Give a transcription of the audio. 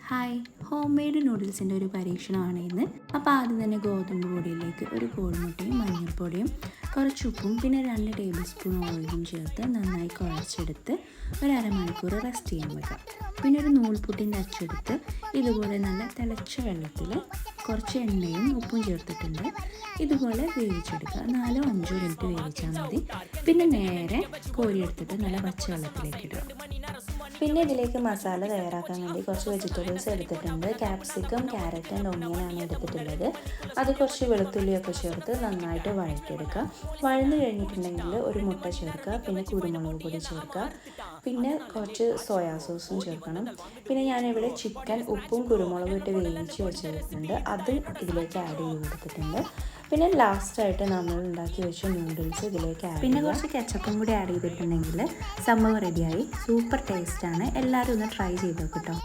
Hi, home made നൂഡിൽസിൻ്റെ ഒരു പരീക്ഷണമാണ് ഇന്ന്. അപ്പോൾ ആദ്യം തന്നെ ഗോതമ്പ് പൊടിയിലേക്ക് ഒരു കോഴിമുട്ടയും മഞ്ഞൾപ്പൊടിയും കുറച്ച് ഉപ്പും പിന്നെ 2 ടേബിൾ സ്പൂൺ ഓയിലും ചേർത്ത് നന്നായി കുഴച്ചെടുത്ത് ഒരു അരമണിക്കൂർ റെസ്റ്റ് ചെയ്യാൻ വെക്കാം. പിന്നെ ഒരു നൂൽപുട്ടിൻ്റെ അച്ചെടുത്ത് ഇതുപോലെ നല്ല തിളച്ച വെള്ളത്തിൽ കുറച്ച് എണ്ണയും ഉപ്പും ചേർത്തിട്ടുണ്ട്. ഇതുപോലെ വേവിച്ചെടുക്കുക. 4-5 മിനിറ്റ് വേവിച്ചാൽ മതി. പിന്നെ നേരെ കോരിയെടുത്തിട്ട് നല്ല പച്ചവെള്ളത്തിലേക്ക് ഇടുക. പിന്നെ ഇതിലേക്ക് മസാല തയ്യാറാക്കാൻ വേണ്ടി കുറച്ച് വെജിറ്റബിൾസ് എടുത്തിട്ടുണ്ട്. ക്യാപ്സിക്കം, ക്യാരറ്റ് ആൻഡ് ഒണിയനാണ് എടുത്തിട്ടുള്ളത്. അത് കുറച്ച് വെളുത്തുള്ളിയൊക്കെ ചേർത്ത് നന്നായിട്ട് വഴറ്റിയെടുക്കുക. വഴന്ന് കഴിഞ്ഞിട്ടുണ്ടെങ്കിൽ ഒരു മുട്ട ചേർക്കുക, പിന്നെ കുരുമുളക് പൊടി ചേർക്കുക, പിന്നെ കുറച്ച് സോയാ സോസും ചേർക്കണം. പിന്നെ ഞാനിവിടെ ചിക്കൻ ഉപ്പും കുരുമുളകും ഇട്ട് വേവിച്ച് വെച്ചിട്ടുണ്ട്, അത് ഇതിലേക്ക് ആഡ് ചെയ്ത് കൊടുത്തിട്ടുണ്ട്. പിന്നെ ലാസ്റ്റായിട്ട് നമ്മൾ ഉണ്ടാക്കി വെച്ച നൂഡിൽസ് ഇതിലേക്ക് ആഡ് ചെയ്യുക. പിന്നെ കുറച്ച് കെച്ചപ്പും കൂടി ആഡ് ചെയ്തിട്ടുണ്ടെങ്കിൽ സംഭവം റെഡിയായി. സൂപ്പർ ടേസ്റ്റാണ്. എല്ലാവരും ഒന്ന് ട്രൈ ചെയ്ത് നോക്കട്ടോ.